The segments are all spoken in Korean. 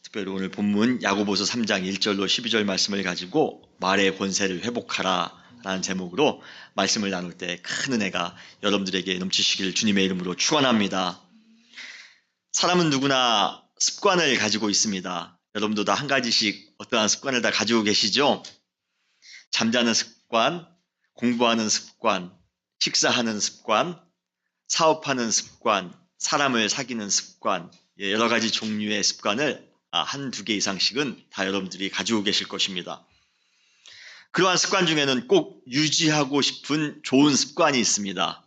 특별히 오늘 본문 야고보서 3장 1절로 12절 말씀을 가지고 말의 권세를 회복하라 라는 제목으로 말씀을 나눌 때 큰 은혜가 여러분들에게 넘치시길 주님의 이름으로 축원합니다. 사람은 누구나 습관을 가지고 있습니다. 여러분도 다 한 가지씩 어떠한 습관을 다 가지고 계시죠? 잠자는 습관, 공부하는 습관, 식사하는 습관, 사업하는 습관, 사람을 사귀는 습관, 여러 가지 종류의 습관을 한두 개 이상씩은 다 여러분들이 가지고 계실 것입니다. 그러한 습관 중에는 꼭 유지하고 싶은 좋은 습관이 있습니다.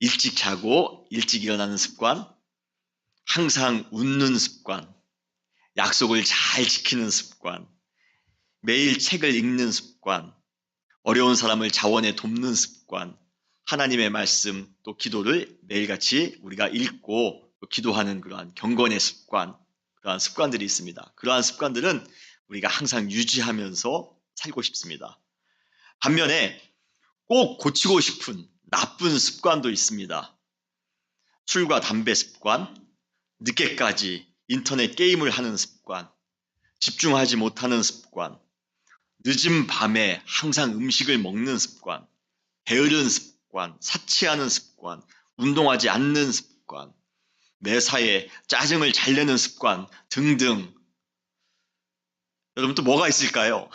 일찍 자고 일찍 일어나는 습관, 항상 웃는 습관, 약속을 잘 지키는 습관, 매일 책을 읽는 습관, 어려운 사람을 자원에 돕는 습관, 하나님의 말씀 또 기도를 매일같이 우리가 읽고 기도하는 그러한 경건의 습관, 그러한 습관들이 있습니다. 그러한 습관들은 우리가 항상 유지하면서 살고 싶습니다. 반면에 꼭 고치고 싶은 나쁜 습관도 있습니다. 술과 담배 습관, 늦게까지 인터넷 게임을 하는 습관, 집중하지 못하는 습관, 늦은 밤에 항상 음식을 먹는 습관, 게으른 습관, 사치하는 습관, 운동하지 않는 습관, 매사에 짜증을 잘 내는 습관 등등. 여러분 또 뭐가 있을까요?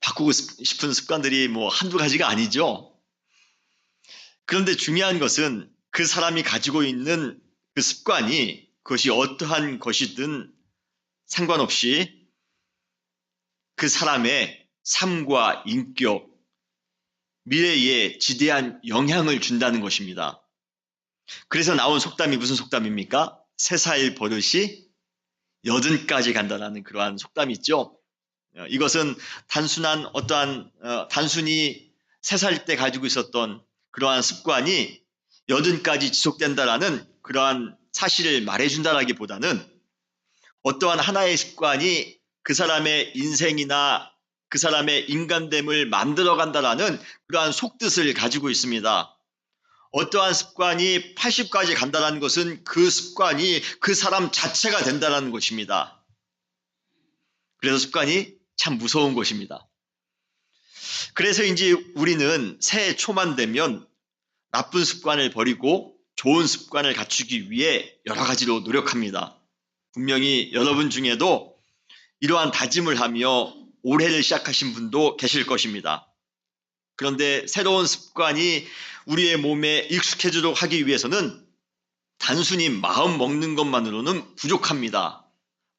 바꾸고 싶은 습관들이 한두 가지가 아니죠. 그런데 중요한 것은 그 사람이 가지고 있는 그 습관이 그것이 어떠한 것이든 상관없이 그 사람의 삶과 인격, 미래에 지대한 영향을 준다는 것입니다. 그래서 나온 속담이 무슨 속담입니까? 3살 버릇이 80까지 간다는 그러한 속담이 있죠. 이것은 단순히 3살 때 가지고 있었던 그러한 습관이 80까지 지속된다라는 그러한 사실을 말해준다라기보다는 어떠한 하나의 습관이 그 사람의 인생이나 그 사람의 인간됨을 만들어간다라는 그러한 속뜻을 가지고 있습니다. 어떠한 습관이 80까지 간다는 것은 그 습관이 그 사람 자체가 된다는 것입니다. 그래서 습관이 참 무서운 것입니다. 그래서 이제 우리는 새해 초만 되면 나쁜 습관을 버리고 좋은 습관을 갖추기 위해 여러 가지로 노력합니다. 분명히 여러분 중에도 이러한 다짐을 하며 올해를 시작하신 분도 계실 것입니다. 그런데 새로운 습관이 우리의 몸에 익숙해지도록 하기 위해서는 단순히 마음 먹는 것만으로는 부족합니다.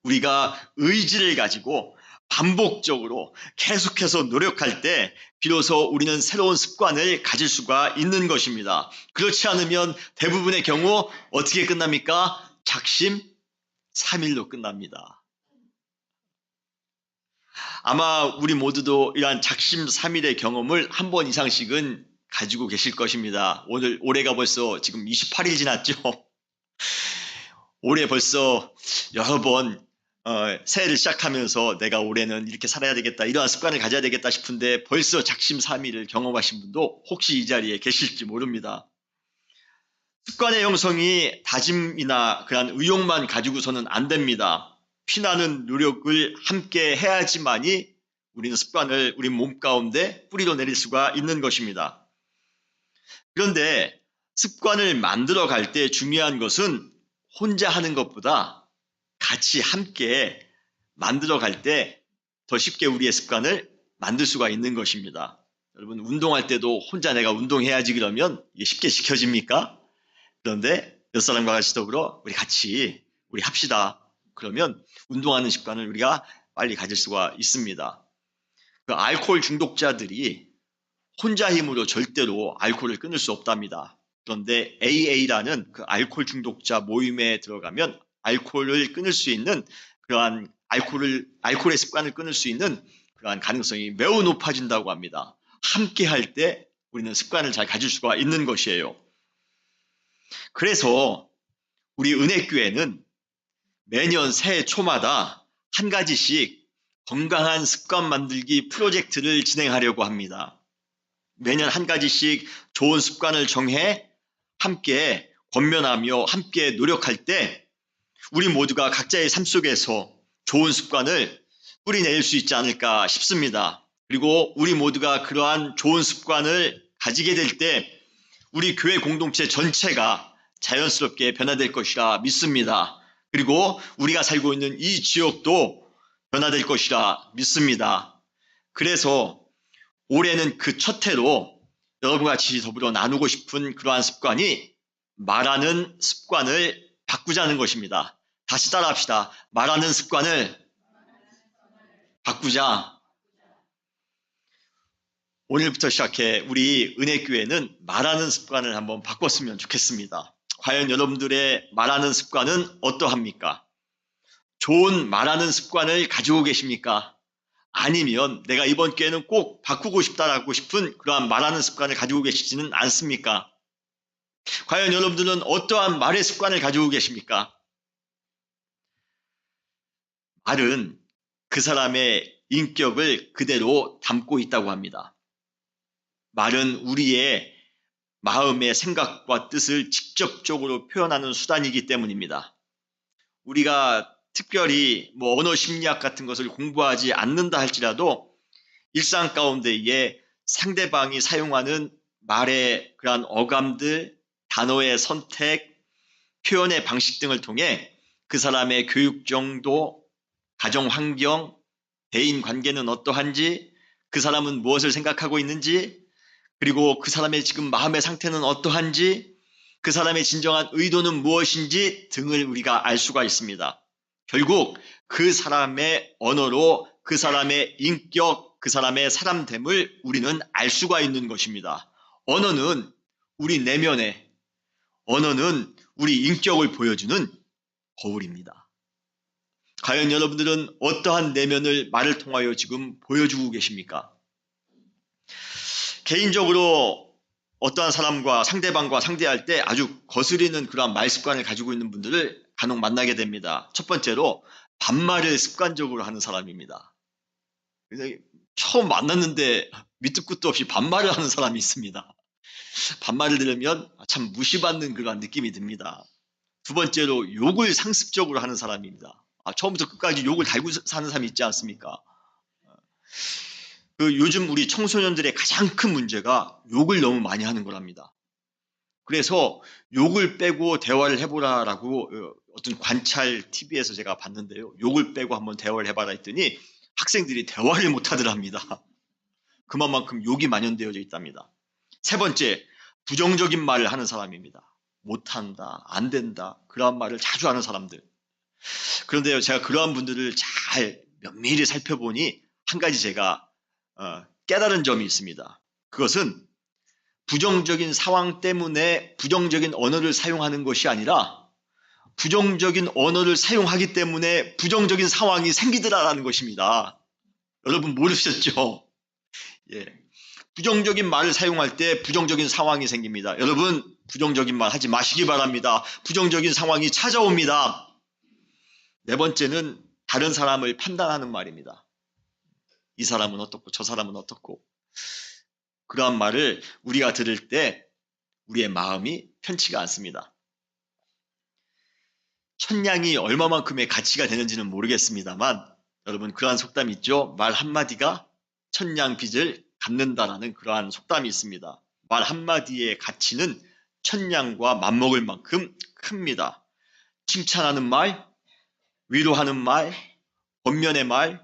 우리가 의지를 가지고 반복적으로 계속해서 노력할 때 비로소 우리는 새로운 습관을 가질 수가 있는 것입니다. 그렇지 않으면 대부분의 경우 어떻게 끝납니까? 작심삼일로 끝납니다. 아마 우리 모두도 이러한 작심삼일의 경험을 한 번 이상씩은 가지고 계실 것입니다. 올해가 벌써 지금 28일 지났죠. 올해 벌써 여러 번 새해를 시작하면서 내가 올해는 이렇게 살아야 되겠다, 이러한 습관을 가져야 되겠다 싶은데 벌써 작심삼일을 경험하신 분도 혹시 이 자리에 계실지 모릅니다. 습관의 형성이 다짐이나 그런 의욕만 가지고서는 안 됩니다. 피나는 노력을 함께 해야지만이 우리는 습관을 우리 몸 가운데 뿌리로 내릴 수가 있는 것입니다. 그런데 습관을 만들어 갈 때 중요한 것은 혼자 하는 것보다 같이 함께 만들어 갈 때 더 쉽게 우리의 습관을 만들 수가 있는 것입니다. 여러분 운동할 때도 혼자 내가 운동해야지 그러면 이게 쉽게 지켜집니까? 그런데 몇 사람과 같이 더불어 우리 합시다. 그러면 운동하는 습관을 우리가 빨리 가질 수가 있습니다. 그 알코올 중독자들이 혼자 힘으로 절대로 알코올을 끊을 수 없답니다. 그런데 AA라는 그 알코올 중독자 모임에 들어가면 알코올을 끊을 수 있는 그러한 알코올의 습관을 끊을 수 있는 그러한 가능성이 매우 높아진다고 합니다. 함께 할 때 우리는 습관을 잘 가질 수가 있는 것이에요. 그래서 우리 은혜교회는 매년 새해 초마다 한 가지씩 건강한 습관 만들기 프로젝트를 진행하려고 합니다. 매년 한 가지씩 좋은 습관을 정해 함께 권면하며 함께 노력할 때 우리 모두가 각자의 삶 속에서 좋은 습관을 뿌리낼 수 있지 않을까 싶습니다. 그리고 우리 모두가 그러한 좋은 습관을 가지게 될 때 우리 교회 공동체 전체가 자연스럽게 변화될 것이라 믿습니다. 그리고 우리가 살고 있는 이 지역도 변화될 것이라 믿습니다. 그래서 올해는 그 첫 해로 여러분과 같이 더불어 나누고 싶은 그러한 습관이 말하는 습관을 바꾸자는 것입니다. 다시 따라합시다. 말하는 습관을 바꾸자. 오늘부터 시작해 우리 은혜교회는 말하는 습관을 한번 바꿨으면 좋겠습니다. 과연 여러분들의 말하는 습관은 어떠합니까? 좋은 말하는 습관을 가지고 계십니까? 아니면 내가 이번 기회는 꼭 바꾸고 싶다라고 싶은 그러한 말하는 습관을 가지고 계시지는 않습니까? 과연 여러분들은 어떠한 말의 습관을 가지고 계십니까? 말은 그 사람의 인격을 그대로 담고 있다고 합니다. 말은 우리의 마음의 생각과 뜻을 직접적으로 표현하는 수단이기 때문입니다. 우리가 특별히 언어 심리학 같은 것을 공부하지 않는다 할지라도 일상 가운데에 상대방이 사용하는 말의 그러한 어감들, 단어의 선택, 표현의 방식 등을 통해 그 사람의 교육 정도, 가정 환경, 대인 관계는 어떠한지, 그 사람은 무엇을 생각하고 있는지, 그리고 그 사람의 지금 마음의 상태는 어떠한지, 그 사람의 진정한 의도는 무엇인지 등을 우리가 알 수가 있습니다. 결국 그 사람의 언어로 그 사람의 인격, 그 사람의 사람됨을 우리는 알 수가 있는 것입니다. 언어는 우리 내면에, 언어는 우리 인격을 보여주는 거울입니다. 과연 여러분들은 어떠한 내면을 말을 통하여 지금 보여주고 계십니까? 개인적으로 어떠한 사람과 상대방과 상대할 때 아주 거스리는 그러한 말 습관을 가지고 있는 분들을 간혹 만나게 됩니다. 첫 번째로 반말을 습관적으로 하는 사람입니다. 그래서 처음 만났는데 밑도 끝도 없이 반말을 하는 사람이 있습니다. 반말을 들으면 참 무시받는 그러한 느낌이 듭니다. 두 번째로 욕을 상습적으로 하는 사람입니다. 처음부터 끝까지 욕을 달고 사는 사람이 있지 않습니까? 요즘 우리 청소년들의 가장 큰 문제가 욕을 너무 많이 하는 거랍니다. 그래서 욕을 빼고 대화를 해보라라고 어떤 관찰 TV에서 제가 봤는데요. 욕을 빼고 한번 대화를 해봐라 했더니 학생들이 대화를 못 하더랍니다. 그만큼 욕이 만연되어져 있답니다. 세 번째, 부정적인 말을 하는 사람입니다. 못한다, 안 된다, 그러한 말을 자주 하는 사람들. 그런데요, 제가 그러한 분들을 잘 면밀히 살펴보니 한 가지 제가 깨달은 점이 있습니다. 그것은 부정적인 상황 때문에 부정적인 언어를 사용하는 것이 아니라 부정적인 언어를 사용하기 때문에 부정적인 상황이 생기더라라는 것입니다. 여러분 모르셨죠? 예. 부정적인 말을 사용할 때 부정적인 상황이 생깁니다. 여러분 부정적인 말 하지 마시기 바랍니다. 부정적인 상황이 찾아옵니다. 네 번째는 다른 사람을 판단하는 말입니다. 이 사람은 어떻고 저 사람은 어떻고, 그러한 말을 우리가 들을 때 우리의 마음이 편치가 않습니다. 천냥이 얼마만큼의 가치가 되는지는 모르겠습니다만 여러분 그러한 속담이 있죠. 말 한마디가 천냥 빚을 갚는다라는 그러한 속담이 있습니다. 말 한마디의 가치는 천냥과 맞먹을 만큼 큽니다. 칭찬하는 말, 위로하는 말, 권면의 말,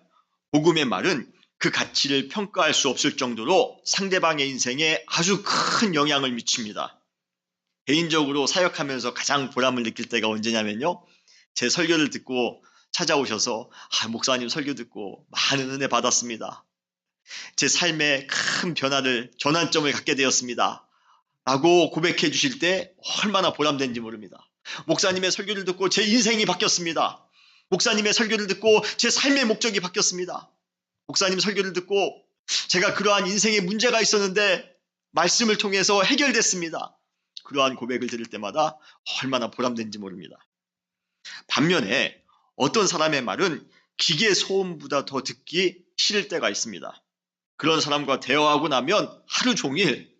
복음의 말은 그 가치를 평가할 수 없을 정도로 상대방의 인생에 아주 큰 영향을 미칩니다. 개인적으로 사역하면서 가장 보람을 느낄 때가 언제냐면요. 제 설교를 듣고 찾아오셔서 목사님 설교 듣고 많은 은혜 받았습니다. 제 삶에 큰 변화를, 전환점을 갖게 되었습니다. 라고 고백해 주실 때 얼마나 보람된지 모릅니다. 목사님의 설교를 듣고 제 인생이 바뀌었습니다. 목사님의 설교를 듣고 제 삶의 목적이 바뀌었습니다. 목사님 설교를 듣고 제가 그러한 인생에 문제가 있었는데 말씀을 통해서 해결됐습니다. 그러한 고백을 들을 때마다 얼마나 보람된지 모릅니다. 반면에 어떤 사람의 말은 기계 소음보다 더 듣기 싫을 때가 있습니다. 그런 사람과 대화하고 나면 하루 종일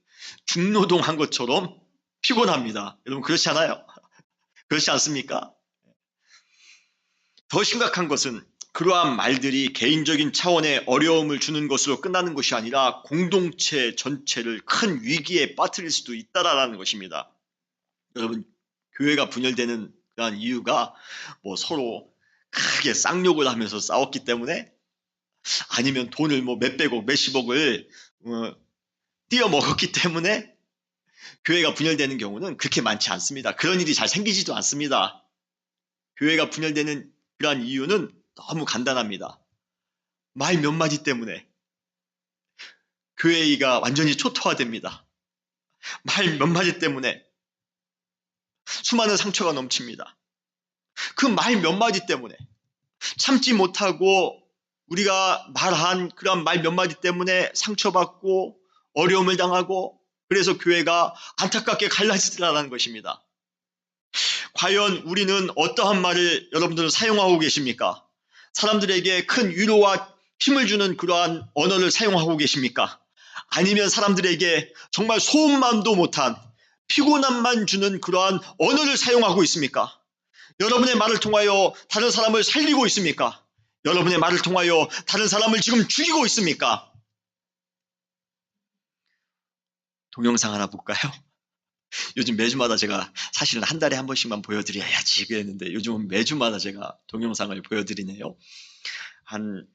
중노동한 것처럼 피곤합니다. 여러분 그렇지 않아요? 그렇지 않습니까? 더 심각한 것은 그러한 말들이 개인적인 차원의 어려움을 주는 것으로 끝나는 것이 아니라 공동체 전체를 큰 위기에 빠뜨릴 수도 있다라는 것입니다. 여러분, 교회가 분열되는 그런 이유가 뭐 서로 크게 쌍욕을 하면서 싸웠기 때문에, 아니면 돈을 뭐 몇백억 몇십억을 띄어 먹었기 때문에 교회가 분열되는 경우는 그렇게 많지 않습니다. 그런 일이 잘 생기지도 않습니다. 교회가 분열되는 그러한 이유는 너무 간단합니다. 말 몇 마디 때문에 교회가 완전히 초토화됩니다. 말 몇 마디 때문에 수많은 상처가 넘칩니다. 그 말 몇 마디 때문에 참지 못하고 우리가 말한 그런 말 몇 마디 때문에 상처받고 어려움을 당하고, 그래서 교회가 안타깝게 갈라지더라는 것입니다. 과연 우리는 어떠한 말을 여러분들은 사용하고 계십니까? 사람들에게 큰 위로와 힘을 주는 그러한 언어를 사용하고 계십니까? 아니면 사람들에게 정말 소음만도 못한 피곤함만 주는 그러한 언어를 사용하고 있습니까? 여러분의 말을 통하여 다른 사람을 살리고 있습니까? 여러분의 말을 통하여 다른 사람을 지금 죽이고 있습니까? 동영상 하나 볼까요? 요즘 매주마다 제가 사실은 한 달에 한 번씩만 보여드려야지 그랬는데 요즘은 매주마다 제가 동영상을 보여드리네요. 한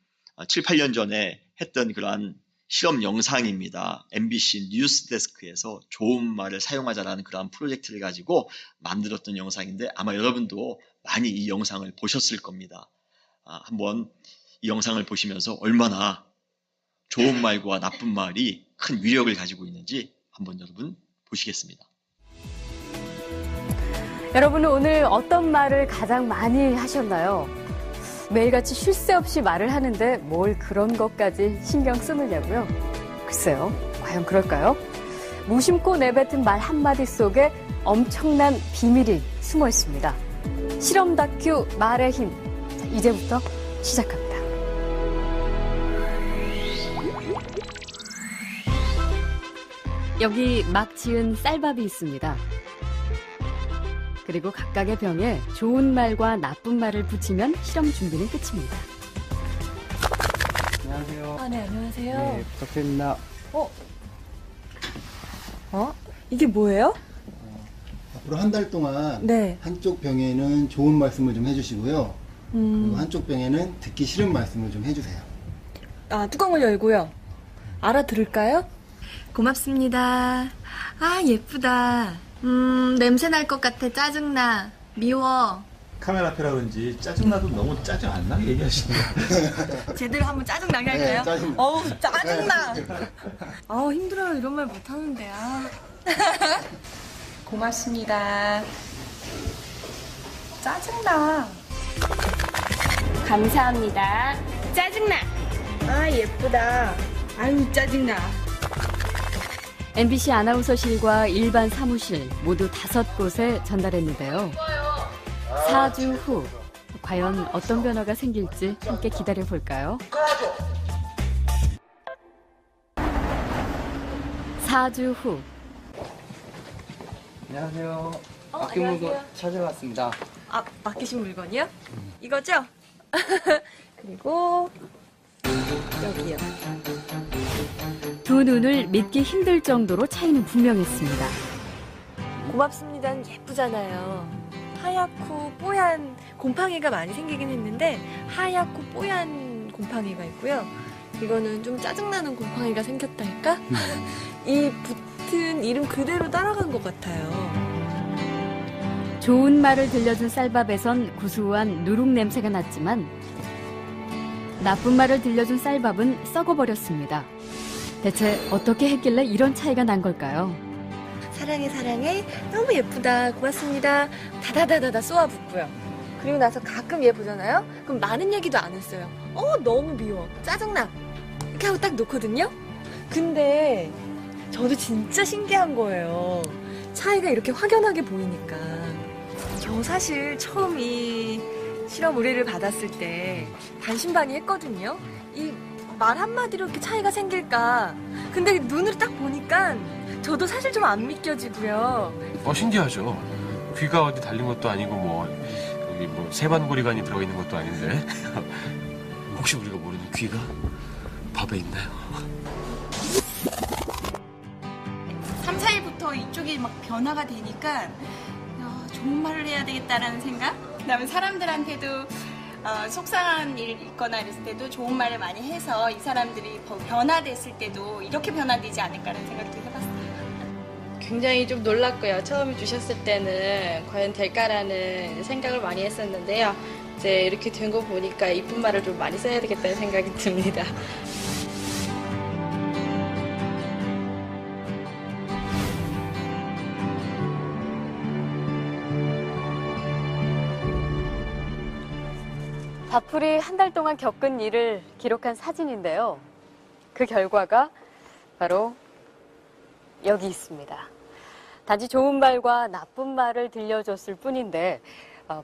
7, 8년 전에 했던 그러한 실험 영상입니다. MBC 뉴스데스크에서 좋은 말을 사용하자라는 그러한 프로젝트를 가지고 만들었던 영상인데, 아마 여러분도 많이 이 영상을 보셨을 겁니다. 한번 이 영상을 보시면서 얼마나 좋은 말과 나쁜 말이 큰 위력을 가지고 있는지 한번 여러분 보시겠습니다. 여러분은 오늘 어떤 말을 가장 많이 하셨나요? 매일같이 쉴 새 없이 말을 하는데 뭘 그런 것까지 신경 쓰느냐고요? 글쎄요, 과연 그럴까요? 무심코 내뱉은 말 한마디 속에 엄청난 비밀이 숨어 있습니다. 실험 다큐 말의 힘, 자, 이제부터 시작합니다. 여기 막 지은 쌀밥이 있습니다. 그리고 각각의 병에 좋은 말과 나쁜 말을 붙이면 실험 준비는 끝입니다. 안녕하세요. 네, 안녕하세요. 네, 부탁드립니다. 이게 뭐예요? 앞으로 한 달 동안 네. 한쪽 병에는 좋은 말씀을 좀 해주시고요. 그리고 한쪽 병에는 듣기 싫은 말씀을 좀 해주세요. 뚜껑을 열고요. 알아들을까요? 고맙습니다. 예쁘다. 냄새 날 것 같아. 짜증나. 미워. 카메라 앞이라 그런지 짜증나도 너무 짜증 안 나게 얘기하시는 거예요. 제대로 한번 짜증나게 할까요? 네, 짜증나. 어우, 짜증나. 힘들어요. 이런 말 못하는데. 고맙습니다. 짜증나. 감사합니다. 짜증나. 예쁘다. 아유, 짜증나. MBC 아나운서실과 일반 사무실 모두 5곳에 전달했는데요. 4주 후 과연 어떤 변화가 생길지 함께 기다려볼까요? 4주 후. 안녕하세요. 맡긴 물건 찾아왔습니다. 맡기신 물건이요? 이거죠? 그리고 여기요. 두 눈을 믿기 힘들 정도로 차이는 분명했습니다. 고맙습니다는 예쁘잖아요. 하얗고 뽀얀 곰팡이가 많이 생기긴 했는데 하얗고 뽀얀 곰팡이가 있고요. 이거는 좀 짜증나는 곰팡이가 생겼다 할까? 이 붙은 이름 그대로 따라간 것 같아요. 좋은 말을 들려준 쌀밥에선 구수한 누룩 냄새가 났지만 나쁜 말을 들려준 쌀밥은 썩어버렸습니다. 대체 어떻게 했길래 이런 차이가 난 걸까요? 사랑해 사랑해 너무 예쁘다 고맙습니다 다다다다다 쏘아붙고요. 그리고 나서 가끔 얘 보잖아요. 그럼 많은 얘기도 안 했어요. 너무 미워 짜증나 이렇게 하고 딱 놓거든요. 근데 저도 진짜 신기한 거예요. 차이가 이렇게 확연하게 보이니까. 저 사실 처음 이 실험 의뢰를 받았을 때 반신반의했거든요. 이 말 한마디로 이렇게 차이가 생길까. 근데 눈으로 딱 보니까 저도 사실 좀 안 믿겨지고요. 신기하죠. 귀가 어디 달린 것도 아니고 뭐 여기 뭐 세반고리관이 들어있는 것도 아닌데 혹시 우리가 모르는 귀가 밥에 있나요? 3, 4일부터 이쪽이 막 변화가 되니까 좋은 말을 해야 되겠다라는 생각? 그다음에 사람들한테도 속상한 일 있거나 이랬을 때도 좋은 말을 많이 해서 이 사람들이 더 변화됐을 때도 이렇게 변화되지 않을까라는 생각도 해봤어요. 굉장히 좀 놀랐고요. 처음에 주셨을 때는 과연 될까라는 생각을 많이 했었는데요. 이제 이렇게 된 거 보니까 이쁜 말을 좀 많이 써야 되겠다는 생각이 듭니다. 밥풀이 한 달 동안 겪은 일을 기록한 사진인데요. 그 결과가 바로 여기 있습니다. 단지 좋은 말과 나쁜 말을 들려줬을 뿐인데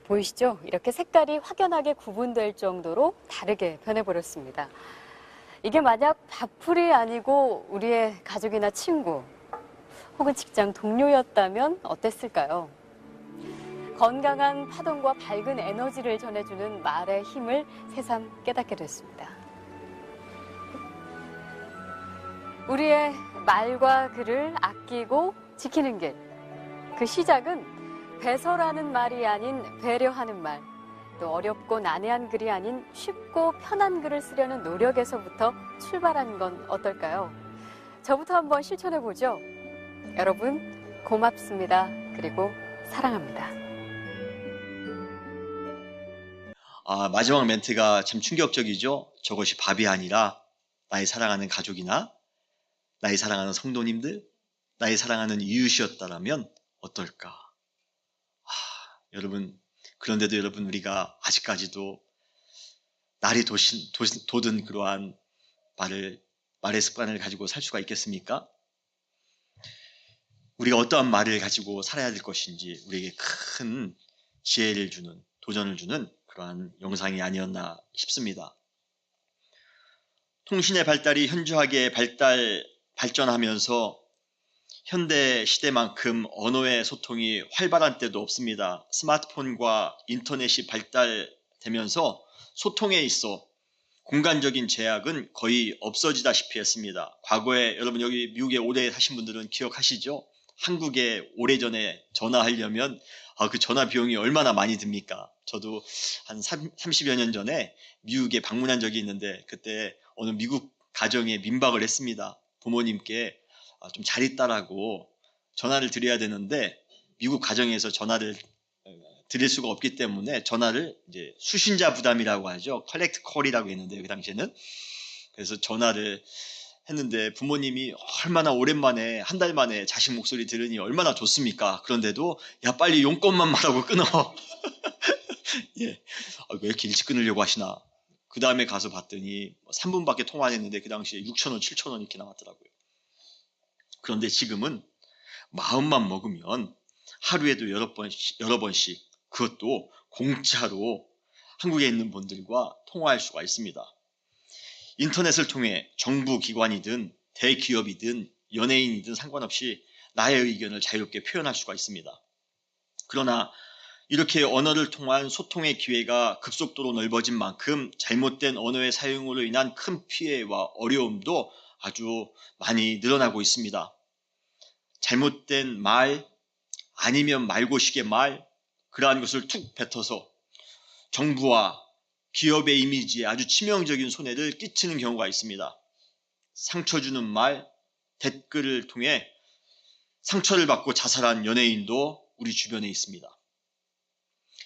보이시죠? 이렇게 색깔이 확연하게 구분될 정도로 다르게 변해버렸습니다. 이게 만약 밥풀이 아니고 우리의 가족이나 친구 혹은 직장 동료였다면 어땠을까요? 건강한 파동과 밝은 에너지를 전해주는 말의 힘을 새삼 깨닫게 됐습니다. 우리의 말과 글을 아끼고 지키는 길. 그 시작은 배설하는 말이 아닌 배려하는 말, 또 어렵고 난해한 글이 아닌 쉽고 편한 글을 쓰려는 노력에서부터 출발한 건 어떨까요? 저부터 한번 실천해보죠. 여러분, 고맙습니다. 그리고 사랑합니다. 마지막 멘트가 참 충격적이죠. 저것이 밥이 아니라 나의 사랑하는 가족이나 나의 사랑하는 성도님들, 나의 사랑하는 이웃이었다라면 어떨까? 여러분, 그런데도 여러분 우리가 아직까지도 날이 돋은 그러한 말의 습관을 가지고 살 수가 있겠습니까? 우리가 어떠한 말을 가지고 살아야 될 것인지 우리에게 큰 지혜를 주는, 도전을 주는 그러한 영상이 아니었나 싶습니다. 통신의 발달이 현저하게 발전하면서 현대 시대만큼 언어의 소통이 활발한 때도 없습니다. 스마트폰과 인터넷이 발달되면서 소통에 있어 공간적인 제약은 거의 없어지다시피 했습니다. 과거에 여러분 여기 미국에 오래 사신 분들은 기억하시죠? 한국에 오래전에 전화하려면 그 전화 비용이 얼마나 많이 듭니까? 저도 한 30여 년 전에 미국에 방문한 적이 있는데 그때 어느 미국 가정에 민박을 했습니다. 부모님께 좀 잘 있다라고 전화를 드려야 되는데 미국 가정에서 전화를 드릴 수가 없기 때문에 전화를 이제 수신자 부담이라고 하죠. 컬렉트 콜이라고 했는데 그 당시에는 그래서 전화를 했는데 부모님이 얼마나 오랜만에 한 달 만에 자식 목소리 들으니 얼마나 좋습니까? 그런데도 야 빨리 용건만 말하고 끊어. 예, 왜 이렇게 일찍 끊으려고 하시나? 그 다음에 가서 봤더니 3분밖에 통화 안 했는데 그 당시에 6,000원, 7,000원 이렇게 나왔더라고요. 그런데 지금은 마음만 먹으면 하루에도 여러 번씩 그것도 공짜로 한국에 있는 분들과 통화할 수가 있습니다. 인터넷을 통해 정부 기관이든 대기업이든 연예인이든 상관없이 나의 의견을 자유롭게 표현할 수가 있습니다. 그러나 이렇게 언어를 통한 소통의 기회가 급속도로 넓어진 만큼 잘못된 언어의 사용으로 인한 큰 피해와 어려움도 아주 많이 늘어나고 있습니다. 잘못된 말 아니면 말고식의 말 그러한 것을 툭 뱉어서 정부와 기업의 이미지에 아주 치명적인 손해를 끼치는 경우가 있습니다. 상처 주는 말, 댓글을 통해 상처를 받고 자살한 연예인도 우리 주변에 있습니다.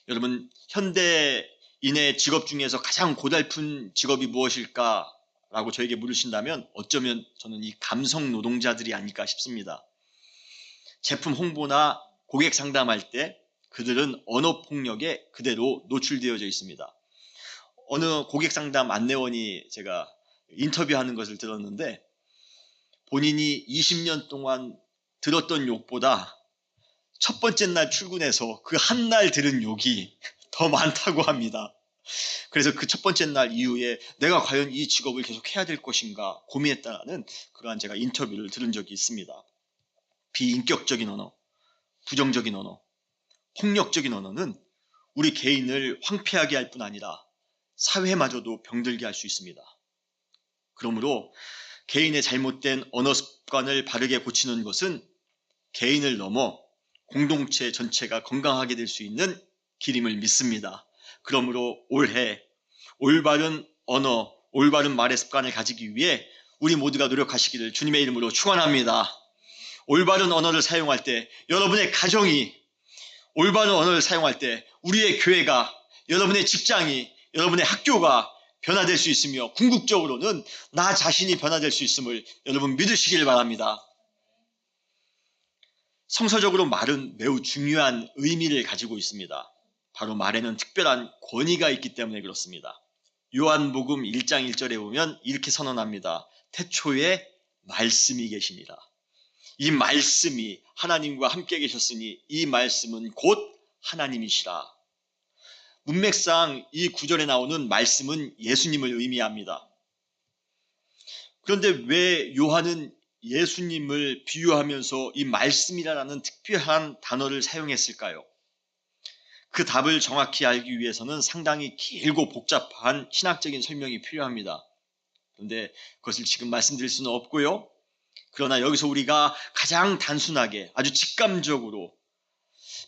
여러분, 현대인의 직업 중에서 가장 고달픈 직업이 무엇일까? 라고 저에게 물으신다면 어쩌면 저는 이 감성 노동자들이 아닐까 싶습니다. 제품 홍보나 고객 상담할 때 그들은 언어 폭력에 그대로 노출되어져 있습니다. 어느 고객 상담 안내원이 제가 인터뷰하는 것을 들었는데 본인이 20년 동안 들었던 욕보다 첫 번째 날 출근해서 그 한 날 들은 욕이 더 많다고 합니다. 그래서 그 첫 번째 날 이후에 내가 과연 이 직업을 계속 해야 될 것인가 고민했다는 그러한 제가 인터뷰를 들은 적이 있습니다. 비인격적인 언어, 부정적인 언어, 폭력적인 언어는 우리 개인을 황폐하게 할 뿐 아니라 사회마저도 병들게 할 수 있습니다. 그러므로 개인의 잘못된 언어 습관을 바르게 고치는 것은 개인을 넘어 공동체 전체가 건강하게 될 수 있는 길임을 믿습니다. 그러므로 올해 올바른 언어, 올바른 말의 습관을 가지기 위해 우리 모두가 노력하시기를 주님의 이름으로 축원합니다. 올바른 언어를 사용할 때 여러분의 가정이, 올바른 언어를 사용할 때 우리의 교회가, 여러분의 직장이, 여러분의 학교가 변화될 수 있으며 궁극적으로는 나 자신이 변화될 수 있음을 여러분 믿으시길 바랍니다. 성서적으로 말은 매우 중요한 의미를 가지고 있습니다. 바로 말에는 특별한 권위가 있기 때문에 그렇습니다. 요한복음 1장 1절에 보면 이렇게 선언합니다. 태초에 말씀이 계시니라. 이 말씀이 하나님과 함께 계셨으니 이 말씀은 곧 하나님이시라. 문맥상 이 구절에 나오는 말씀은 예수님을 의미합니다. 그런데 왜 요한은 예수님을 비유하면서 이 말씀이라는 특별한 단어를 사용했을까요? 그 답을 정확히 알기 위해서는 상당히 길고 복잡한 신학적인 설명이 필요합니다. 그런데 그것을 지금 말씀드릴 수는 없고요. 그러나 여기서 우리가 가장 단순하게 아주 직감적으로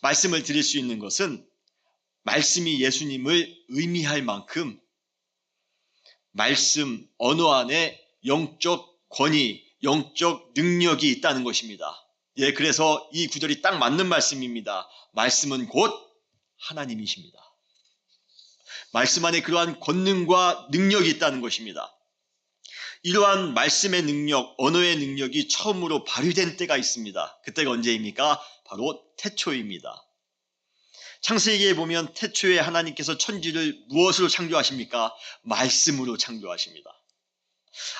말씀을 드릴 수 있는 것은 말씀이 예수님을 의미할 만큼 말씀, 언어 안에 영적 권위, 영적 능력이 있다는 것입니다. 예, 그래서 이 구절이 딱 맞는 말씀입니다. 말씀은 곧 하나님이십니다. 말씀 안에 그러한 권능과 능력이 있다는 것입니다. 이러한 말씀의 능력, 언어의 능력이 처음으로 발휘된 때가 있습니다. 그때가 언제입니까? 바로 태초입니다. 창세기에 보면 태초에 하나님께서 천지를 무엇으로 창조하십니까? 말씀으로 창조하십니다.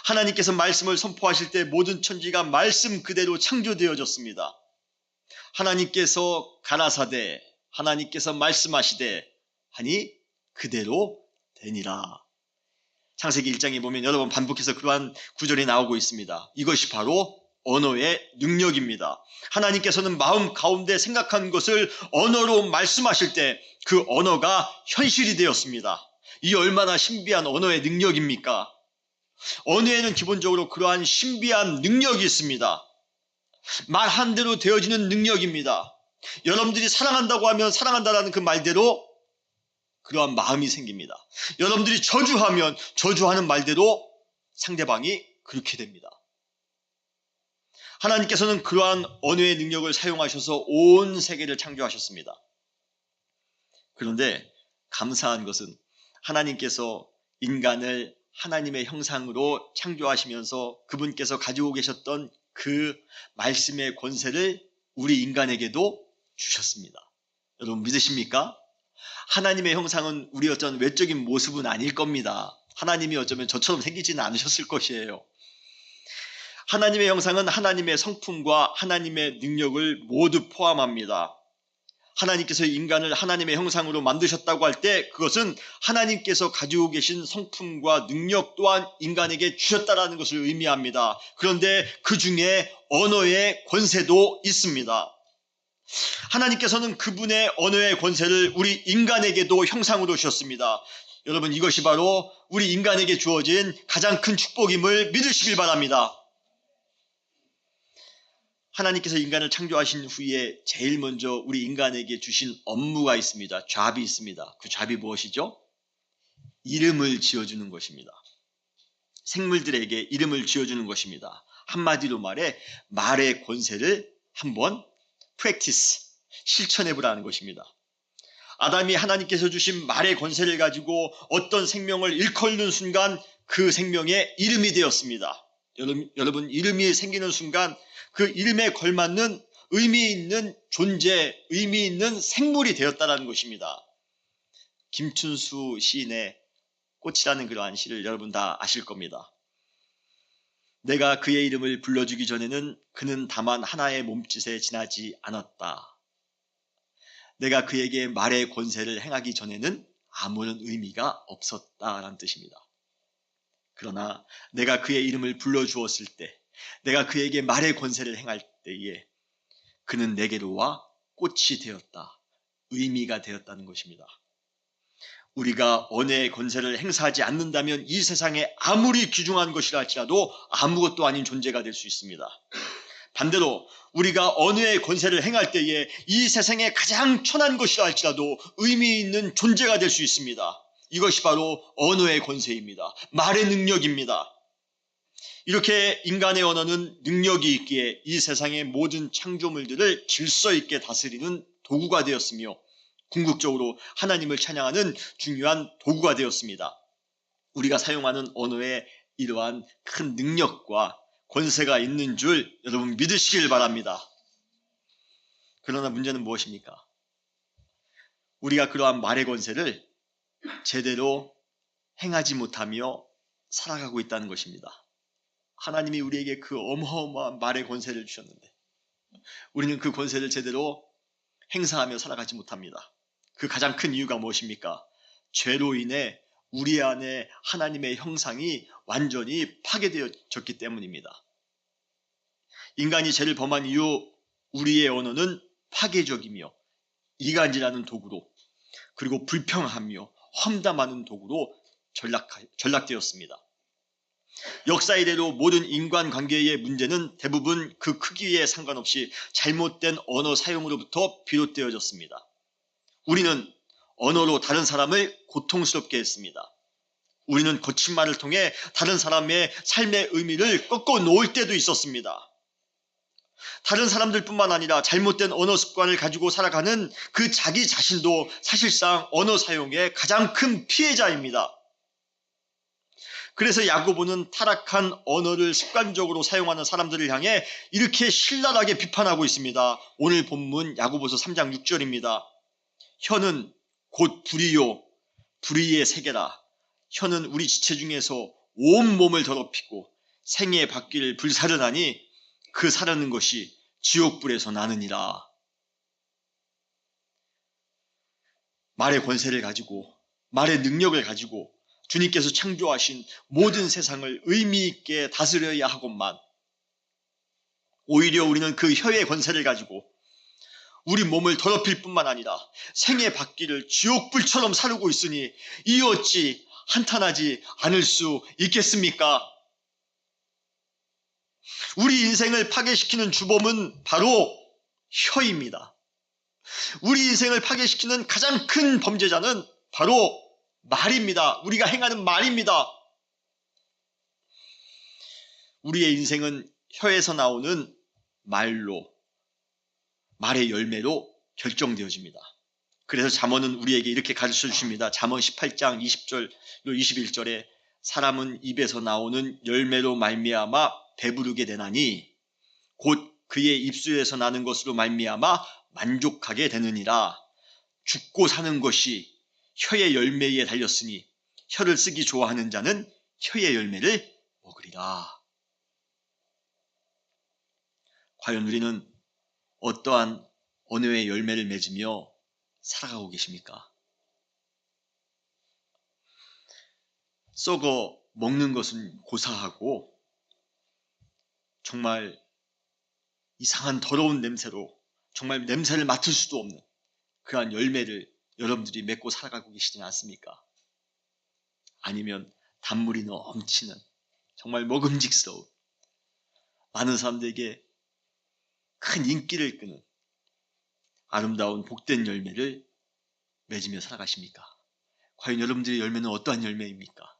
하나님께서 말씀을 선포하실 때 모든 천지가 말씀 그대로 창조되어졌습니다. 하나님께서 가라사대, 하나님께서 말씀하시되 하니 그대로 되니라. 창세기 1장에 보면 여러 번 반복해서 그러한 구절이 나오고 있습니다. 이것이 바로 언어의 능력입니다. 하나님께서는 마음 가운데 생각한 것을 언어로 말씀하실 때 그 언어가 현실이 되었습니다. 이 얼마나 신비한 언어의 능력입니까? 언어에는 기본적으로 그러한 신비한 능력이 있습니다. 말한 대로 되어지는 능력입니다. 여러분들이 사랑한다고 하면 사랑한다라는 그 말대로 그러한 마음이 생깁니다. 여러분들이 저주하면 저주하는 말대로 상대방이 그렇게 됩니다. 하나님께서는 그러한 언어의 능력을 사용하셔서 온 세계를 창조하셨습니다. 그런데 감사한 것은 하나님께서 인간을 하나님의 형상으로 창조하시면서 그분께서 가지고 계셨던 그 말씀의 권세를 우리 인간에게도 주셨습니다. 여러분 믿으십니까? 하나님의 형상은 우리 어떤 외적인 모습은 아닐 겁니다. 하나님이 어쩌면 저처럼 생기지는 않으셨을 것이에요. 하나님의 형상은 하나님의 성품과 하나님의 능력을 모두 포함합니다. 하나님께서 인간을 하나님의 형상으로 만드셨다고 할 때 그것은 하나님께서 가지고 계신 성품과 능력 또한 인간에게 주셨다는 것을 의미합니다. 그런데 그 중에 언어의 권세도 있습니다. 하나님께서는 그분의 언어의 권세를 우리 인간에게도 형상으로 주셨습니다. 여러분 이것이 바로 우리 인간에게 주어진 가장 큰 축복임을 믿으시길 바랍니다. 하나님께서 인간을 창조하신 후에 제일 먼저 우리 인간에게 주신 업무가 있습니다. 잡이 있습니다. 그 잡이 무엇이죠? 이름을 지어주는 것입니다. 생물들에게 이름을 지어주는 것입니다. 한마디로 말해 말의 권세를 한번 practice, 실천해보라는 것입니다. 아담이 하나님께서 주신 말의 권세를 가지고 어떤 생명을 일컬는 순간 그 생명의 이름이 되었습니다. 여러분 이름이 생기는 순간 그 이름에 걸맞는 의미 있는 존재, 의미 있는 생물이 되었다는 것입니다. 김춘수 시인의 꽃이라는 그러한 시를 여러분 다 아실 겁니다. 내가 그의 이름을 불러주기 전에는 그는 다만 하나의 몸짓에 지나지 않았다. 내가 그에게 말의 권세를 행하기 전에는 아무런 의미가 없었다라는 뜻입니다. 그러나 내가 그의 이름을 불러주었을 때, 내가 그에게 말의 권세를 행할 때에 그는 내게로 와 꽃이 되었다. 의미가 되었다는 것입니다. 우리가 언어의 권세를 행사하지 않는다면 이 세상에 아무리 귀중한 것이라 할지라도 아무것도 아닌 존재가 될 수 있습니다. 반대로 우리가 언어의 권세를 행할 때에 이 세상에 가장 천한 것이라 할지라도 의미 있는 존재가 될 수 있습니다. 이것이 바로 언어의 권세입니다. 말의 능력입니다. 이렇게 인간의 언어는 능력이 있기에 이 세상의 모든 창조물들을 질서 있게 다스리는 도구가 되었으며 궁극적으로 하나님을 찬양하는 중요한 도구가 되었습니다. 우리가 사용하는 언어에 이러한 큰 능력과 권세가 있는 줄 여러분 믿으시길 바랍니다. 그러나 문제는 무엇입니까? 우리가 그러한 말의 권세를 제대로 행하지 못하며 살아가고 있다는 것입니다. 하나님이 우리에게 그 어마어마한 말의 권세를 주셨는데 우리는 그 권세를 제대로 행사하며 살아가지 못합니다. 그 가장 큰 이유가 무엇입니까? 죄로 인해 우리 안에 하나님의 형상이 완전히 파괴되어졌기 때문입니다. 인간이 죄를 범한 이후 우리의 언어는 파괴적이며 이간질하는 도구로 그리고 불평하며 험담하는 도구로 전락되었습니다. 역사 이래로 모든 인간관계의 문제는 대부분 그 크기에 상관없이 잘못된 언어 사용으로부터 비롯되어졌습니다. 우리는 언어로 다른 사람을 고통스럽게 했습니다. 우리는 거친 말을 통해 다른 사람의 삶의 의미를 꺾어 놓을 때도 있었습니다. 다른 사람들뿐만 아니라 잘못된 언어 습관을 가지고 살아가는 그 자기 자신도 사실상 언어 사용의 가장 큰 피해자입니다. 그래서 야고보는 타락한 언어를 습관적으로 사용하는 사람들을 향해 이렇게 신랄하게 비판하고 있습니다. 오늘 본문 야고보서 3장 6절입니다. 혀는 곧 불이요 불의의 세계라. 혀는 우리 지체 중에서 온 몸을 더럽히고 생의 바퀴를 불사르나니 그 사르는 것이 지옥불에서 나느니라. 말의 권세를 가지고 말의 능력을 가지고 주님께서 창조하신 모든 세상을 의미 있게 다스려야 하건만 오히려 우리는 그 혀의 권세를 가지고 우리 몸을 더럽힐 뿐만 아니라 생의 바퀴를 지옥불처럼 사르고 있으니 이 어찌 한탄하지 않을 수 있겠습니까? 우리 인생을 파괴시키는 주범은 바로 혀입니다. 우리 인생을 파괴시키는 가장 큰 범죄자는 바로 말입니다. 우리가 행하는 말입니다. 우리의 인생은 혀에서 나오는 말의 열매로 결정되어집니다. 그래서 잠언은 우리에게 이렇게 가르쳐 주십니다. 잠언 18장 20절 21절에 사람은 입에서 나오는 열매로 말미암아 배부르게 되나니 곧 그의 입술에서 나는 것으로 말미암아 만족하게 되느니라. 죽고 사는 것이 혀의 열매에 달렸으니 혀를 쓰기 좋아하는 자는 혀의 열매를 먹으리라. 과연 우리는 어떠한 언어의 열매를 맺으며 살아가고 계십니까? 썩어 먹는 것은 고사하고 정말 이상한 더러운 냄새로 정말 냄새를 맡을 수도 없는 그러한 열매를 여러분들이 맺고 살아가고 계시지 않습니까? 아니면 단물이 넘치는 정말 먹음직스러운 많은 사람들에게 큰 인기를 끄는 아름다운 복된 열매를 맺으며 살아가십니까? 과연 여러분들의 열매는 어떠한 열매입니까?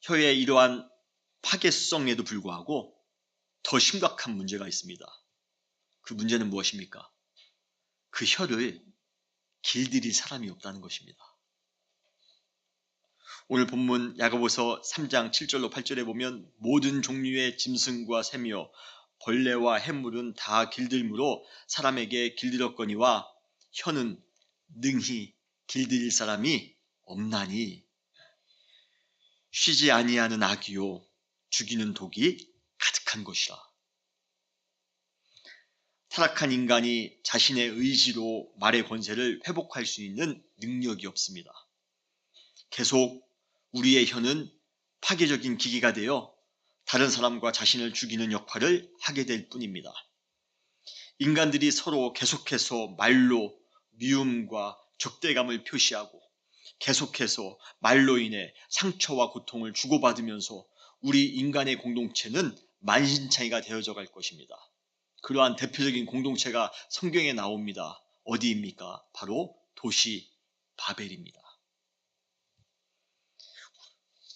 혀의 이러한 파괴성에도 불구하고 더 심각한 문제가 있습니다. 그 문제는 무엇입니까? 그 혀를 길들일 사람이 없다는 것입니다. 오늘 본문 야고보서 3장 7절로 8절에 보면 모든 종류의 짐승과 새며 벌레와 햇물은 다 길들므로 사람에게 길들었거니와 혀는 능히 길들일 사람이 없나니 쉬지 아니하는 악이요 죽이는 독이 가득한 것이라. 타락한 인간이 자신의 의지로 말의 권세를 회복할 수 있는 능력이 없습니다. 계속 우리의 혀는 파괴적인 기기가 되어 다른 사람과 자신을 죽이는 역할을 하게 될 뿐입니다. 인간들이 서로 계속해서 말로 미움과 적대감을 표시하고 계속해서 말로 인해 상처와 고통을 주고받으면서 우리 인간의 공동체는 만신창이가 되어져 갈 것입니다. 그러한 대표적인 공동체가 성경에 나옵니다. 어디입니까? 바로 도시 바벨입니다.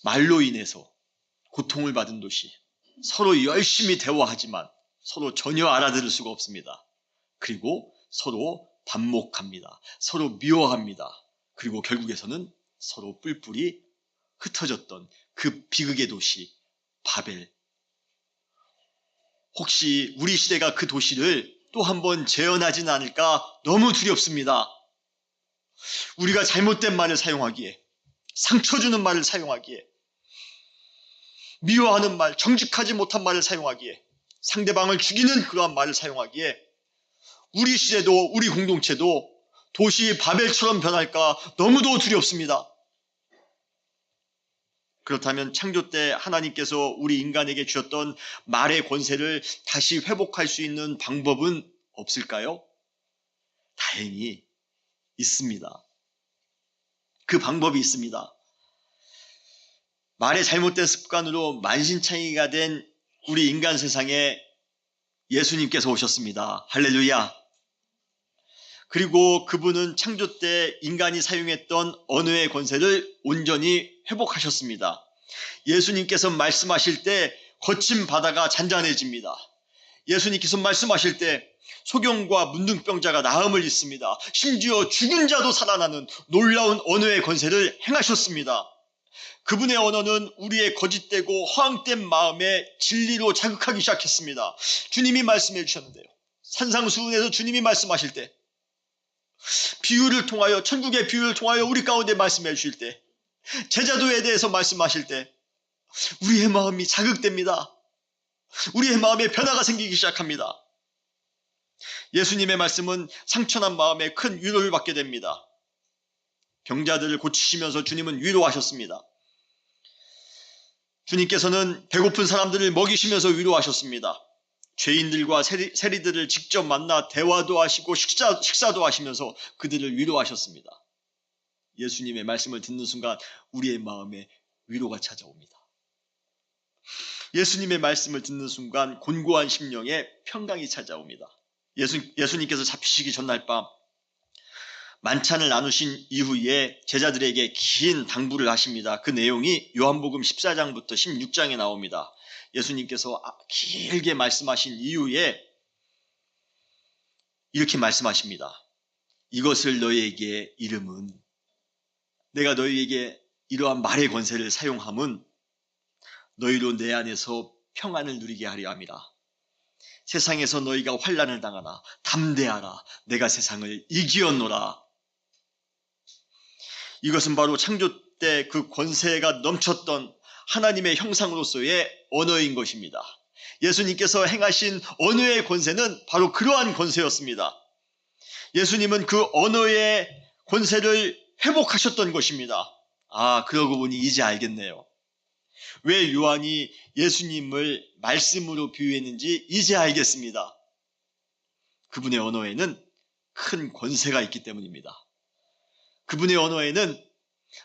말로 인해서 고통을 받은 도시, 서로 열심히 대화하지만 서로 전혀 알아들을 수가 없습니다. 그리고 서로 반목합니다. 서로 미워합니다. 그리고 결국에서는 서로 뿔뿔이 흩어졌던 그 비극의 도시 바벨. 혹시 우리 시대가 그 도시를 또 한번 재현하지는 않을까 너무 두렵습니다. 우리가 잘못된 말을 사용하기에, 상처 주는 말을 사용하기에, 미워하는 말, 정직하지 못한 말을 사용하기에, 상대방을 죽이는 그러한 말을 사용하기에 우리 시대도 우리 공동체도 도시 바벨처럼 변할까 너무도 두렵습니다. 그렇다면 창조 때 하나님께서 우리 인간에게 주셨던 말의 권세를 다시 회복할 수 있는 방법은 없을까요? 다행히 있습니다. 그 방법이 있습니다. 말의 잘못된 습관으로 만신창이가 된 우리 인간 세상에 예수님께서 오셨습니다. 할렐루야. 그리고 그분은 창조 때 인간이 사용했던 언어의 권세를 온전히 회복하셨습니다. 예수님께서 말씀하실 때 거친 바다가 잔잔해집니다. 예수님께서 말씀하실 때 소경과 문둥병자가 나음을 입습니다. 심지어 죽은 자도 살아나는 놀라운 언어의 권세를 행하셨습니다. 그분의 언어는 우리의 거짓되고 허황된 마음에 진리로 자극하기 시작했습니다. 주님이 말씀해 주셨는데요. 산상수훈에서 주님이 말씀하실 때, 비유를 통하여, 천국의 비유를 통하여 우리 가운데 말씀해 주실 때, 제자도에 대해서 말씀하실 때 우리의 마음이 자극됩니다. 우리의 마음에 변화가 생기기 시작합니다. 예수님의 말씀은 상처난 마음에 큰 위로를 받게 됩니다. 병자들을 고치시면서 주님은 위로하셨습니다. 주님께서는 배고픈 사람들을 먹이시면서 위로하셨습니다. 죄인들과 세리들을 직접 만나 대화도 하시고 식사도 하시면서 그들을 위로하셨습니다. 예수님의 말씀을 듣는 순간 우리의 마음에 위로가 찾아옵니다. 예수님의 말씀을 듣는 순간 곤고한 심령에 평강이 찾아옵니다. 예수님께서 잡히시기 전날 밤 만찬을 나누신 이후에 제자들에게 긴 당부를 하십니다. 그 내용이 요한복음 14장부터 16장에 나옵니다. 예수님께서 길게 말씀하신 이후에 이렇게 말씀하십니다. 이것을 너희에게 이름은, 내가 너희에게 이러한 말의 권세를 사용함은 너희로 내 안에서 평안을 누리게 하려 함이라. 세상에서 너희가 환난을 당하나 담대하라. 내가 세상을 이기었노라. 이것은 바로 창조 때 그 권세가 넘쳤던 하나님의 형상으로서의 언어인 것입니다. 예수님께서 행하신 언어의 권세는 바로 그러한 권세였습니다. 예수님은 그 언어의 권세를 회복하셨던 것입니다. 그러고 보니 이제 알겠네요. 왜 요한이 예수님을 말씀으로 비유했는지 이제 알겠습니다. 그분의 언어에는 큰 권세가 있기 때문입니다. 그분의 언어에는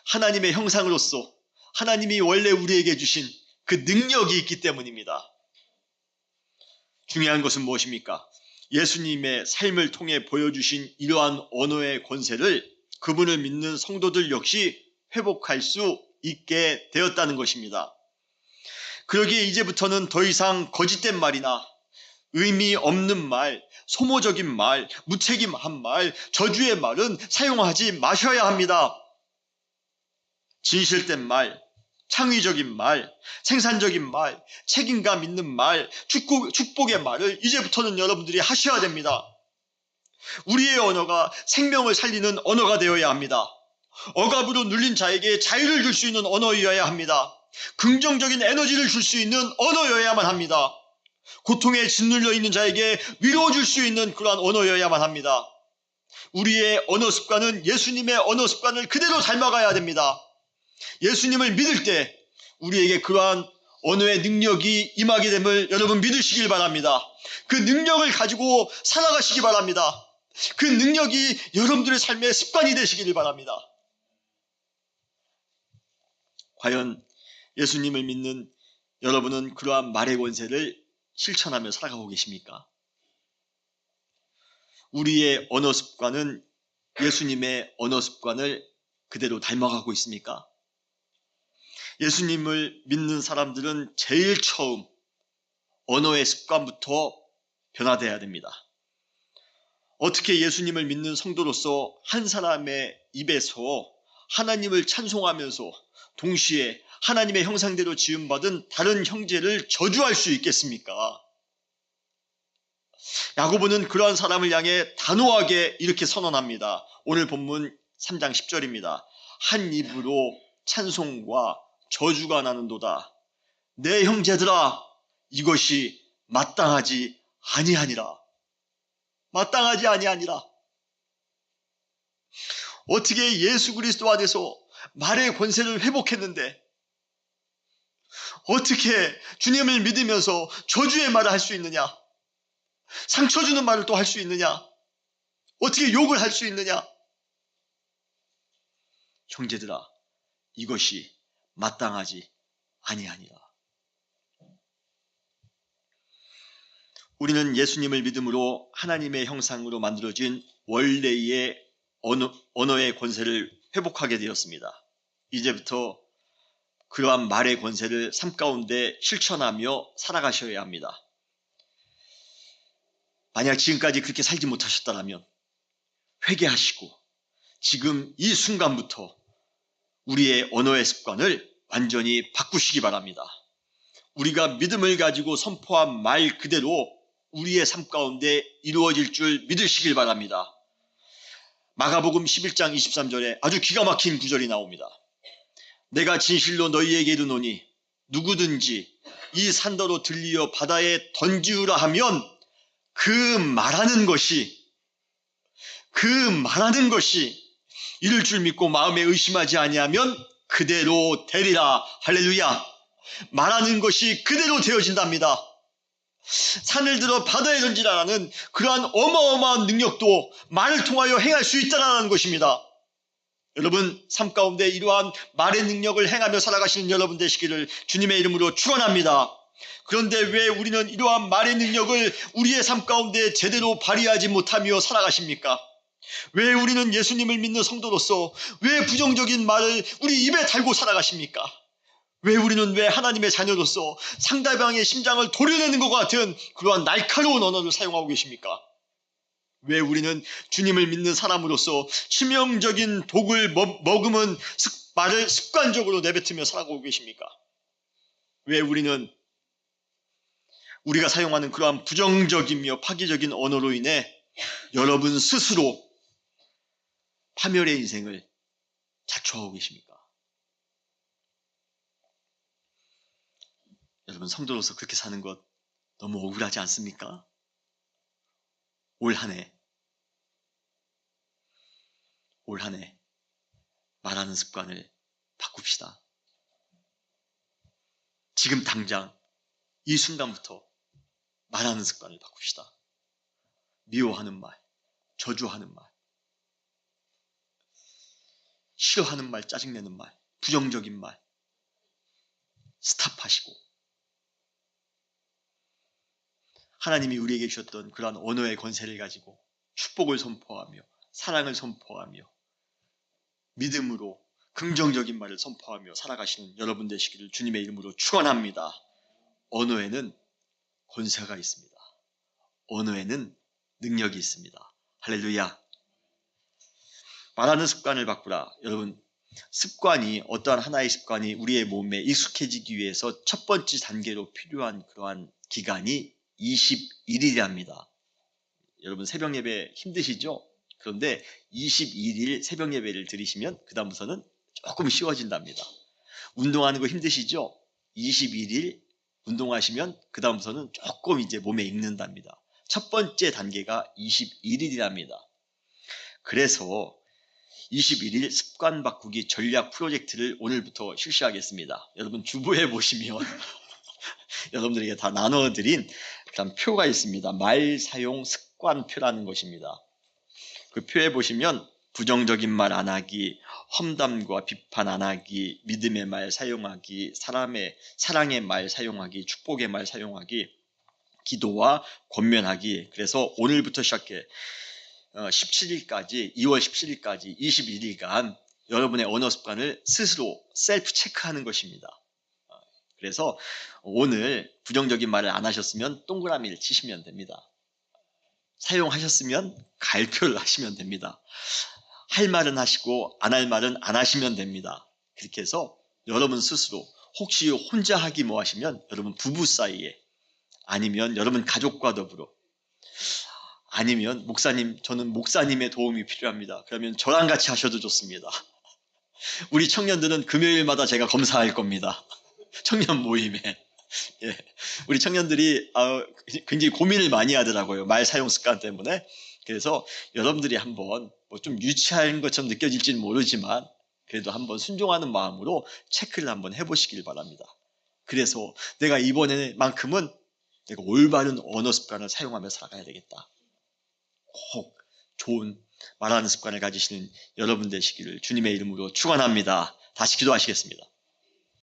하나님의 형상으로서 하나님이 원래 우리에게 주신 그 능력이 있기 때문입니다. 중요한 것은 무엇입니까? 예수님의 삶을 통해 보여주신 이러한 언어의 권세를 그분을 믿는 성도들 역시 회복할 수 있게 되었다는 것입니다. 그러기에 이제부터는 더 이상 거짓된 말이나 의미 없는 말, 소모적인 말, 무책임한 말, 저주의 말은 사용하지 마셔야 합니다. 진실된 말, 창의적인 말, 생산적인 말, 책임감 있는 말, 축복의 말을 이제부터는 여러분들이 하셔야 됩니다. 우리의 언어가 생명을 살리는 언어가 되어야 합니다. 억압으로 눌린 자에게 자유를 줄 수 있는 언어여야 합니다. 긍정적인 에너지를 줄 수 있는 언어여야만 합니다. 고통에 짓눌려 있는 자에게 위로해 줄 수 있는 그러한 언어여야만 합니다. 우리의 언어 습관은 예수님의 언어 습관을 그대로 닮아가야 됩니다. 예수님을 믿을 때 우리에게 그러한 언어의 능력이 임하게 됨을 여러분 믿으시길 바랍니다. 그 능력을 가지고 살아가시기 바랍니다. 그 능력이 여러분들의 삶의 습관이 되시기를 바랍니다. 과연 예수님을 믿는 여러분은 그러한 말의 권세를 실천하며 살아가고 계십니까? 우리의 언어 습관은 예수님의 언어 습관을 그대로 닮아가고 있습니까? 예수님을 믿는 사람들은 제일 처음 언어의 습관부터 변화되어야 됩니다. 어떻게 예수님을 믿는 성도로서 한 사람의 입에서 하나님을 찬송하면서 동시에 하나님의 형상대로 지음받은 다른 형제를 저주할 수 있겠습니까? 야고보는 그러한 사람을 향해 단호하게 이렇게 선언합니다. 오늘 본문 3장 10절입니다. 한 입으로 찬송과 저주가 나는도다. 내 형제들아, 이것이 마땅하지 아니하니라. 마땅하지 아니하니라. 어떻게 예수 그리스도 안에서 말의 권세를 회복했는데 어떻게 주님을 믿으면서 저주의 말을 할 수 있느냐? 상처 주는 말을 또 할 수 있느냐? 어떻게 욕을 할 수 있느냐? 형제들아, 이것이 마땅하지 아니하니라. 우리는 예수님을 믿음으로 하나님의 형상으로 만들어진 원래의 언어의 권세를 회복하게 되었습니다. 이제부터 그러한 말의 권세를 삶 가운데 실천하며 살아가셔야 합니다. 만약 지금까지 그렇게 살지 못하셨다면 회개하시고 지금 이 순간부터 우리의 언어의 습관을 완전히 바꾸시기 바랍니다. 우리가 믿음을 가지고 선포한 말 그대로 우리의 삶 가운데 이루어질 줄 믿으시길 바랍니다. 마가복음 11장 23절에 아주 기가 막힌 구절이 나옵니다. 내가 진실로 너희에게 이르노니 누구든지 이 산더로 들리어 바다에 던지우라 하면 그 말하는 것이 이를 줄 믿고 마음에 의심하지 아니하면 그대로 되리라. 할렐루야. 말하는 것이 그대로 되어진답니다. 산을 들어 바다에 던지라라는 그러한 어마어마한 능력도 말을 통하여 행할 수 있다는 것입니다. 여러분, 삶 가운데 이러한 말의 능력을 행하며 살아가시는 여러분 되시기를 주님의 이름으로 축원합니다. 그런데 왜 우리는 이러한 말의 능력을 우리의 삶 가운데 제대로 발휘하지 못하며 살아가십니까? 왜 우리는 예수님을 믿는 성도로서 왜 부정적인 말을 우리 입에 달고 살아가십니까? 왜 우리는 왜 하나님의 자녀로서 상대방의 심장을 도려내는 것 같은 그러한 날카로운 언어를 사용하고 계십니까? 왜 우리는 주님을 믿는 사람으로서 치명적인 독을 머금은 말을 습관적으로 내뱉으며 살아가고 계십니까? 왜 우리는 우리가 사용하는 그러한 부정적이며 파괴적인 언어로 인해 여러분 스스로 파멸의 인생을 자초하고 계십니까? 여러분, 성도로서 그렇게 사는 것 너무 억울하지 않습니까? 올 한 해 말하는 습관을 바꿉시다. 지금 당장 이 순간부터 말하는 습관을 바꿉시다. 미워하는 말, 저주하는 말, 싫어하는 말, 짜증내는 말, 부정적인 말 스탑하시고 하나님이 우리에게 주셨던 그러한 언어의 권세를 가지고 축복을 선포하며 사랑을 선포하며 믿음으로 긍정적인 말을 선포하며 살아가시는 여러분 되시기를 주님의 이름으로 축원합니다. 언어에는 권세가 있습니다. 언어에는 능력이 있습니다. 할렐루야. 말하는 습관을 바꾸라. 여러분, 습관이 어떠한 하나의 습관이 우리의 몸에 익숙해지기 위해서 첫 번째 단계로 필요한 그러한 기간이 21일이랍니다. 여러분, 새벽 예배 힘드시죠? 그런데 21일 새벽 예배를 드리시면 그 다음부터는 조금 쉬워진답니다. 운동하는 거 힘드시죠? 21일 운동하시면 그 다음부터는 조금 이제 몸에 익는답니다. 첫 번째 단계가 21일이랍니다. 그래서 21일 습관 바꾸기 전략 프로젝트를 오늘부터 실시하겠습니다. 여러분, 주부에 보시면 여러분들에게 다 나눠드린 그런 표가 있습니다. 말 사용 습관표라는 것입니다. 그 표에 보시면 부정적인 말 안 하기, 험담과 비판 안 하기, 믿음의 말 사용하기, 사랑의 말 사용하기, 축복의 말 사용하기, 기도와 권면하기. 그래서 오늘부터 시작해 17일까지 2월 17일까지 21일간 여러분의 언어 습관을 스스로 셀프 체크하는 것입니다. 그래서 오늘 부정적인 말을 안 하셨으면 동그라미를 치시면 됩니다. 사용하셨으면 가일표를 하시면 됩니다. 할 말은 하시고 안 할 말은 안 하시면 됩니다. 그렇게 해서 여러분 스스로 혹시 혼자 하기 뭐 하시면 여러분 부부 사이에 아니면 여러분 가족과 더불어 아니면 목사님 저는 목사님의 도움이 필요합니다. 그러면 저랑 같이 하셔도 좋습니다. 우리 청년들은 금요일마다 제가 검사할 겁니다. 청년 모임에. 예. 우리 청년들이 굉장히 고민을 많이 하더라고요. 말 사용 습관 때문에. 그래서 여러분들이 한번 뭐 좀 유치한 것처럼 느껴질지는 모르지만 그래도 한번 순종하는 마음으로 체크를 한번 해보시길 바랍니다. 그래서 내가 이번에만큼은 내가 올바른 언어 습관을 사용하며 살아가야 되겠다. 꼭 좋은 말하는 습관을 가지시는 여러분 되시기를 주님의 이름으로 축원합니다. 다시 기도하시겠습니다.